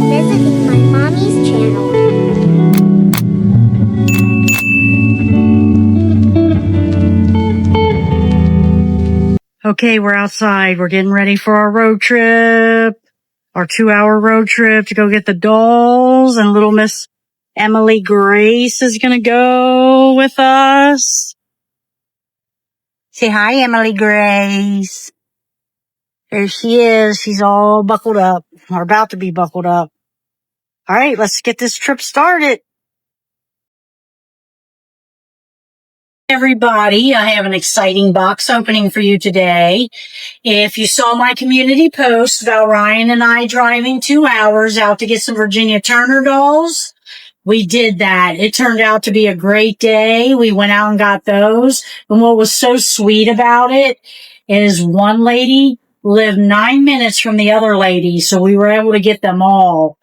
visiting my mommy's channel. Okay, we're outside. We're getting ready for our road trip, our 2-hour road trip to go get the dolls, and little Miss Emily Grace is going to go with us. Say hi, Emily Grace. There she is. She's all buckled up, or about to be buckled up. All right, let's get this trip started. Everybody, I have an exciting box opening for you today. If you saw my community post about Ryan and I driving 2 hours out to get some Virginia Turner dolls, we did that. It turned out to be a great day. We went out and got those. And what was so sweet about it is one lady lived 9 minutes from the other lady, so we were able to get them all.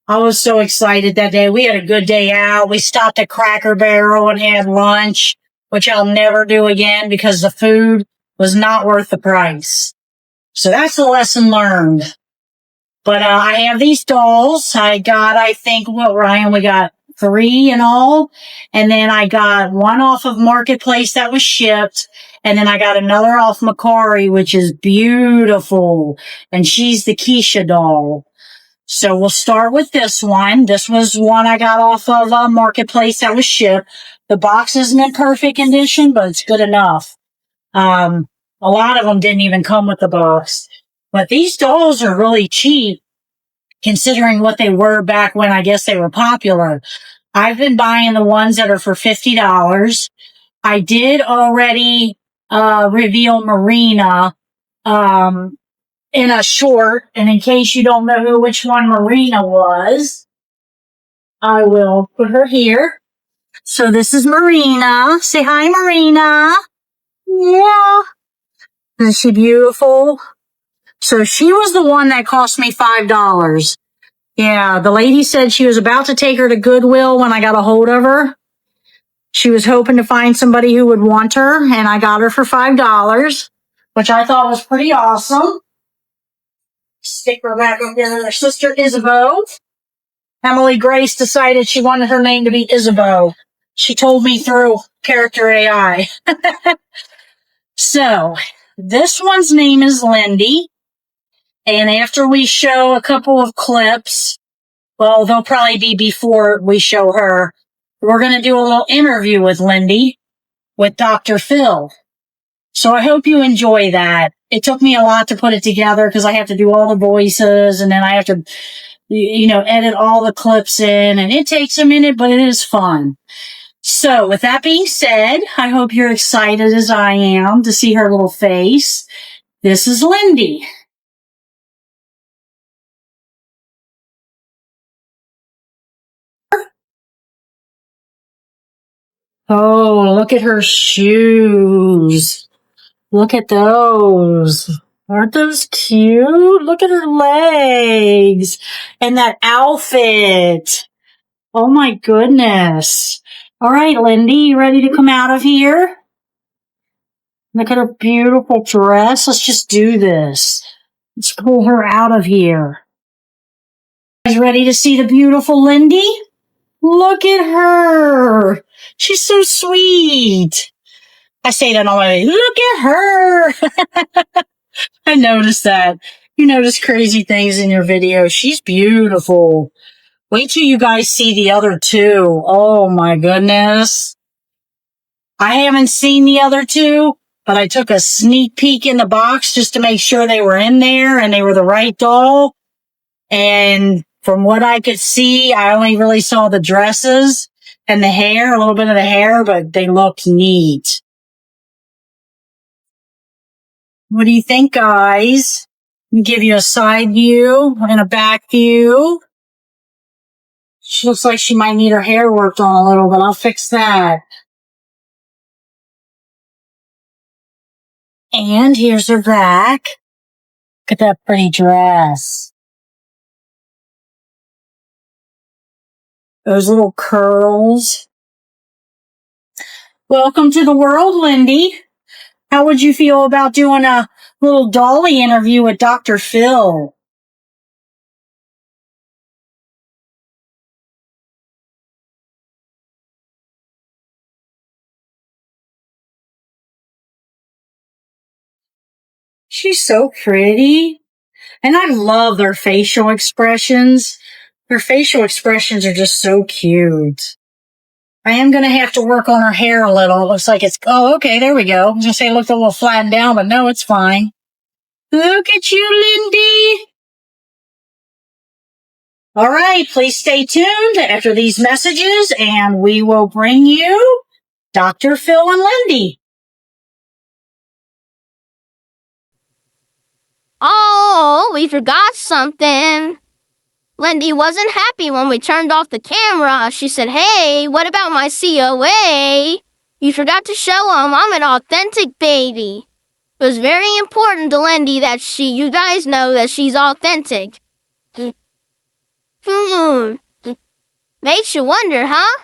I was so excited that day. We had a good day out. We stopped at Cracker Barrel and had lunch, which I'll never do again because the food was not worth the price. So that's a lesson learned. But I have these dolls. I got, I think, Ryan? We got 3 in all. And then I got one off of Marketplace that was shipped. And then I got another off Macari, which is beautiful. And she's the Keisha doll. So we'll start with this one. This was one I got off of Marketplace that was shipped. The box isn't in perfect condition, but it's good enough. A lot of them didn't even come with the box. But these dolls are really cheap, considering what they were back when I guess they were popular. I've been buying the ones that are for $50. I did already reveal Marina in a short, and in case you don't know which one Marina was, I will put her here. So this is Marina. Say hi, Marina. Yeah. Isn't she beautiful? So she was the one that cost me $5. Yeah, the lady said she was about to take her to Goodwill when I got a hold of her. She was hoping to find somebody who would want her, and I got her for $5, which I thought was pretty awesome. Stick her back up there with her sister, Isabeau. Emily Grace decided she wanted her name to be Isabeau. She told me through character AI. So, this one's name is Lindy. And after we show a couple of clips, well, they'll probably be before we show her, we're going to do a little interview with Lindy with Dr. Phil. So I hope you enjoy that. It took me a lot to put it together because I have to do all the voices and then I have to, edit all the clips in, and it takes a minute, but it is fun. So with that being said, I hope you're excited as I am to see her little face. This is Lindy. Oh, look at her shoes. Look at those. Aren't those cute? Look at her legs and that outfit. Oh my goodness. All right, Lindy, you ready to come out of here? Look at her beautiful dress. Let's just do this. Let's pull her out of here. You guys ready to see the beautiful Lindy? Look at her. She's so sweet. I say that all the way. Look at her. I noticed that. You notice crazy things in your video. She's beautiful. Wait till you guys see the other 2. Oh my goodness. I haven't seen the other 2, but I took a sneak peek in the box just to make sure they were in there and they were the right doll. And from what I could see, I only really saw the dresses and the hair, a little bit of the hair, but they look neat. What do you think, guys? Let me give you a side view and a back view. She looks like she might need her hair worked on a little, but I'll fix that. And here's her back. Look at that pretty dress. Those little curls. Welcome to the world, Lindy. How would you feel about doing a little dolly interview with Dr. Phil? She's so pretty. And I love their facial expressions. Their facial expressions are just so cute. I am going to have to work on her hair a little. It looks like oh, okay, there we go. I was going to say it looked a little flattened down, but no, it's fine. Look at you, Lindy. All right, please stay tuned after these messages, and we will bring you Dr. Phil and Lindy. Oh, we forgot something. Lindy wasn't happy when we turned off the camera. She said, "Hey, what about my COA? You forgot to show them I'm an authentic baby." It was very important to Lindy that you guys know that she's authentic. Makes you wonder, huh?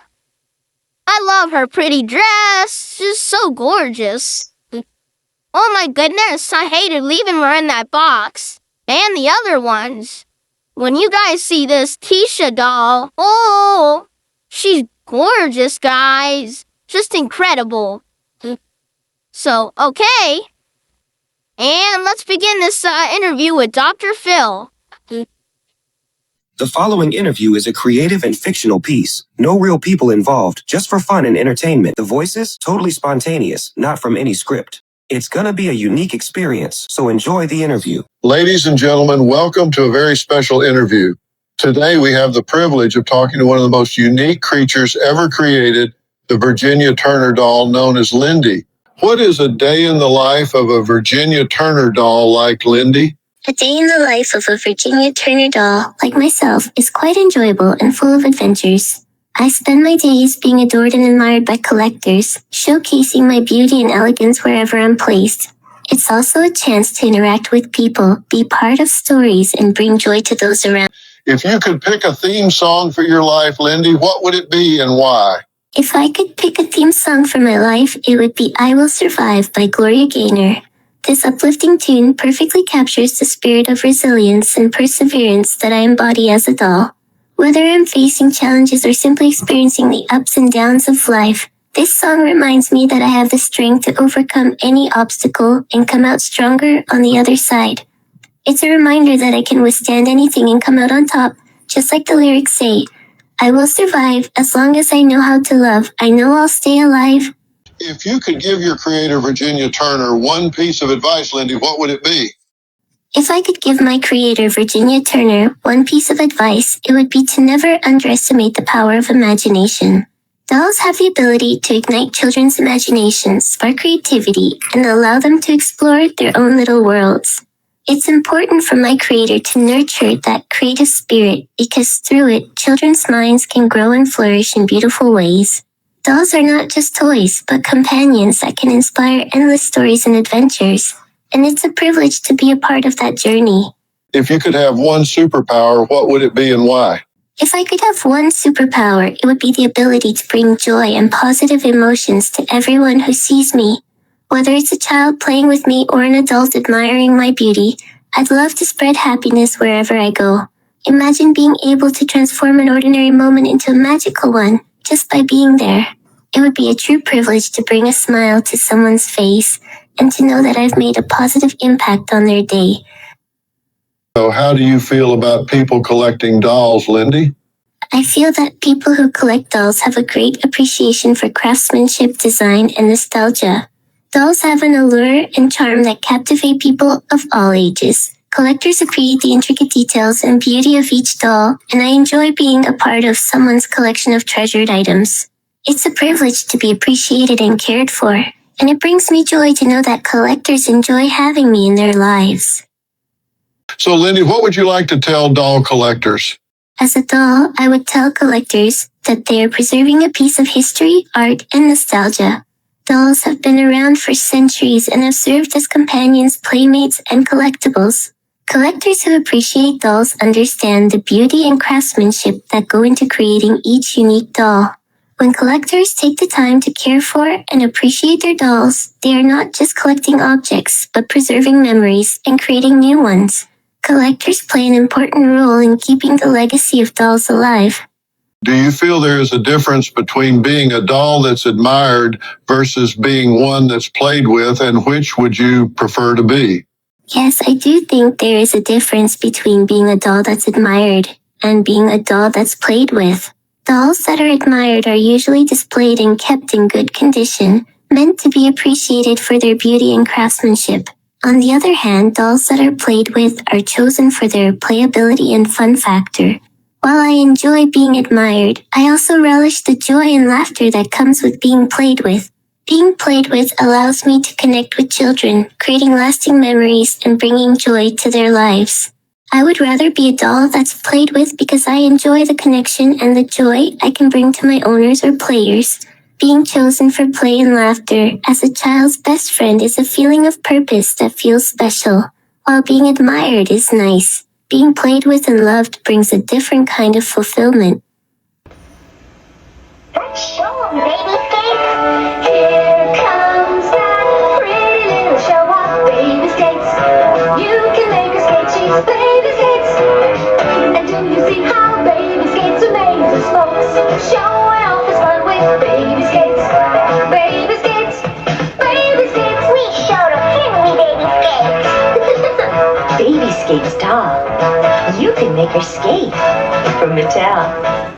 I love her pretty dress. She's so gorgeous. Oh my goodness, I hated leaving her in that box. And the other ones. When you guys see this Tisha doll, oh, she's gorgeous, guys. Just incredible. So, okay. And let's begin this interview with Dr. Phil. The following interview is a creative and fictional piece. No real people involved, just for fun and entertainment. The voices, totally spontaneous, not from any script. It's gonna be a unique experience, so enjoy the interview. Ladies and gentlemen, welcome to a very special interview. Today we have the privilege of talking to one of the most unique creatures ever created, the Virginia Turner doll known as Lindy. What is a day in the life of a Virginia Turner doll like Lindy? A day in the life of a Virginia Turner doll, like myself, is quite enjoyable and full of adventures. I spend my days being adored and admired by collectors, showcasing my beauty and elegance wherever I'm placed. It's also a chance to interact with people, be part of stories, and bring joy to those around. If you could pick a theme song for your life, Lindy, what would it be and why? If I could pick a theme song for my life, it would be I Will Survive by Gloria Gaynor. This uplifting tune perfectly captures the spirit of resilience and perseverance that I embody as a doll. Whether I'm facing challenges or simply experiencing the ups and downs of life, this song reminds me that I have the strength to overcome any obstacle and come out stronger on the other side. It's a reminder that I can withstand anything and come out on top, just like the lyrics say. I will survive as long as I know how to love. I know I'll stay alive. If you could give your creator, Virginia Turner, one piece of advice, Lindy, what would it be? If I could give my creator, Virginia Turner, one piece of advice, it would be to never underestimate the power of imagination. Dolls have the ability to ignite children's imaginations, spark creativity, and allow them to explore their own little worlds. It's important for my creator to nurture that creative spirit because through it, children's minds can grow and flourish in beautiful ways. Dolls are not just toys, but companions that can inspire endless stories and adventures. And it's a privilege to be a part of that journey. If you could have one superpower, what would it be and why? If I could have one superpower, it would be the ability to bring joy and positive emotions to everyone who sees me. Whether it's a child playing with me or an adult admiring my beauty, I'd love to spread happiness wherever I go. Imagine being able to transform an ordinary moment into a magical one just by being there. It would be a true privilege to bring a smile to someone's face and to know that I've made a positive impact on their day. So how do you feel about people collecting dolls, Lindy? I feel that people who collect dolls have a great appreciation for craftsmanship, design, and nostalgia. Dolls have an allure and charm that captivate people of all ages. Collectors appreciate the intricate details and beauty of each doll, and I enjoy being a part of someone's collection of treasured items. It's a privilege to be appreciated and cared for, and it brings me joy to know that collectors enjoy having me in their lives. So, Lindy, what would you like to tell doll collectors? As a doll, I would tell collectors that they are preserving a piece of history, art, and nostalgia. Dolls have been around for centuries and have served as companions, playmates, and collectibles. Collectors who appreciate dolls understand the beauty and craftsmanship that go into creating each unique doll. When collectors take the time to care for and appreciate their dolls, they are not just collecting objects, but preserving memories and creating new ones. Collectors play an important role in keeping the legacy of dolls alive. Do you feel there is a difference between being a doll that's admired versus being one that's played with, and which would you prefer to be? Yes, I do think there is a difference between being a doll that's admired and being a doll that's played with. Dolls that are admired are usually displayed and kept in good condition, meant to be appreciated for their beauty and craftsmanship. On the other hand, dolls that are played with are chosen for their playability and fun factor. While I enjoy being admired, I also relish the joy and laughter that comes with being played with. Being played with allows me to connect with children, creating lasting memories and bringing joy to their lives. I would rather be a doll that's played with because I enjoy the connection and the joy I can bring to my owners or players. Being chosen for play and laughter as a child's best friend is a feeling of purpose that feels special, while being admired is nice. Being played with and loved brings a different kind of fulfillment. Let's show 'em, baby skates. Here comes that pretty little show of baby skates. You can make her skate, she's baby skates. And do you see how baby skates amaze us folks? Showing off is fun with baby skates. Baby skates, baby skates. We showed 'em, didn't we, baby skates? Baby skates doll. You can make her skate from Mattel.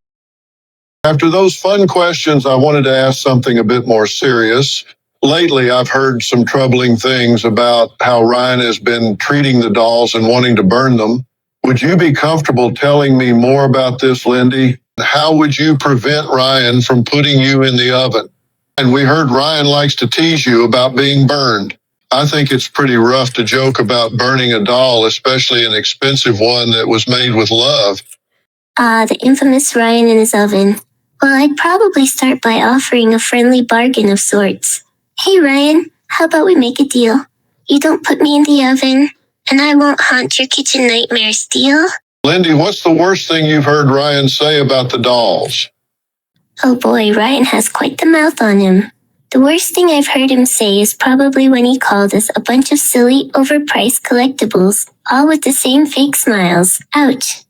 After those fun questions, I wanted to ask something a bit more serious. Lately, I've heard some troubling things about how Ryan has been treating the dolls and wanting to burn them. Would you be comfortable telling me more about this, Lindy? How would you prevent Ryan from putting you in the oven? And we heard Ryan likes to tease you about being burned. I think it's pretty rough to joke about burning a doll, especially an expensive one that was made with love. The infamous Ryan in his oven. Well, I'd probably start by offering a friendly bargain of sorts. Hey Ryan, how about we make a deal? You don't put me in the oven, and I won't haunt your kitchen nightmares, deal? Lindy, what's the worst thing you've heard Ryan say about the dolls? Oh boy, Ryan has quite the mouth on him. The worst thing I've heard him say is probably when he called us a bunch of silly, overpriced collectibles, all with the same fake smiles. Ouch.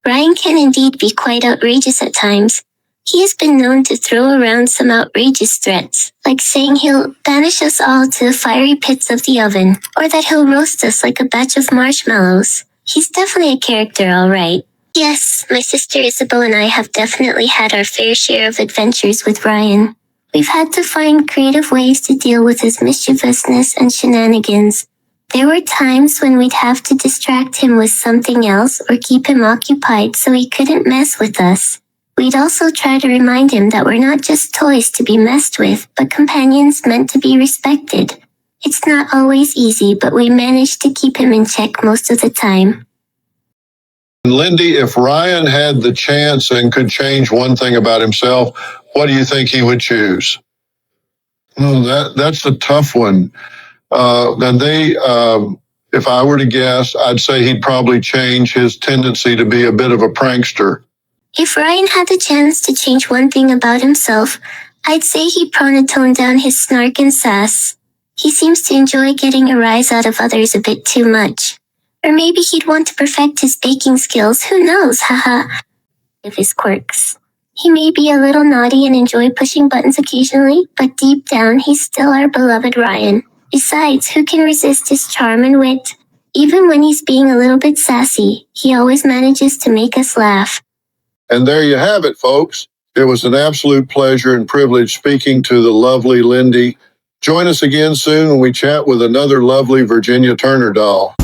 Ryan can indeed be quite outrageous at times. He has been known to throw around some outrageous threats, like saying he'll banish us all to the fiery pits of the oven, or that he'll roast us like a batch of marshmallows. He's definitely a character, all right. Yes, my sister Isabel and I have definitely had our fair share of adventures with Ryan. We've had to find creative ways to deal with his mischievousness and shenanigans. There were times when we'd have to distract him with something else or keep him occupied so he couldn't mess with us. We'd also try to remind him that we're not just toys to be messed with, but companions meant to be respected. It's not always easy, but we managed to keep him in check most of the time. Lindy, if Ryan had the chance and could change one thing about himself, what do you think he would choose? Oh, that's a tough one. If I were to guess, I'd say he'd probably change his tendency to be a bit of a prankster. If Ryan had the chance to change one thing about himself, I'd say he'd probably tone down his snark and sass. He seems to enjoy getting a rise out of others a bit too much. Or maybe he'd want to perfect his baking skills, who knows, haha. Of his quirks. He may be a little naughty and enjoy pushing buttons occasionally, but deep down he's still our beloved Ryan. Besides, who can resist his charm and wit? Even when he's being a little bit sassy, he always manages to make us laugh. And there you have it, folks. It was an absolute pleasure and privilege speaking to the lovely Lindy. Join us again soon when we chat with another lovely Virginia Turner doll.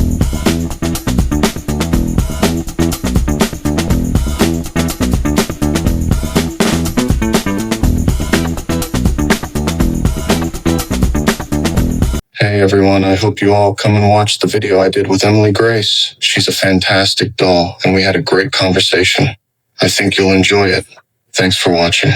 Hey everyone, I hope you all come and watch the video I did with Emily Grace. She's a fantastic doll, and we had a great conversation. I think you'll enjoy it. Thanks for watching.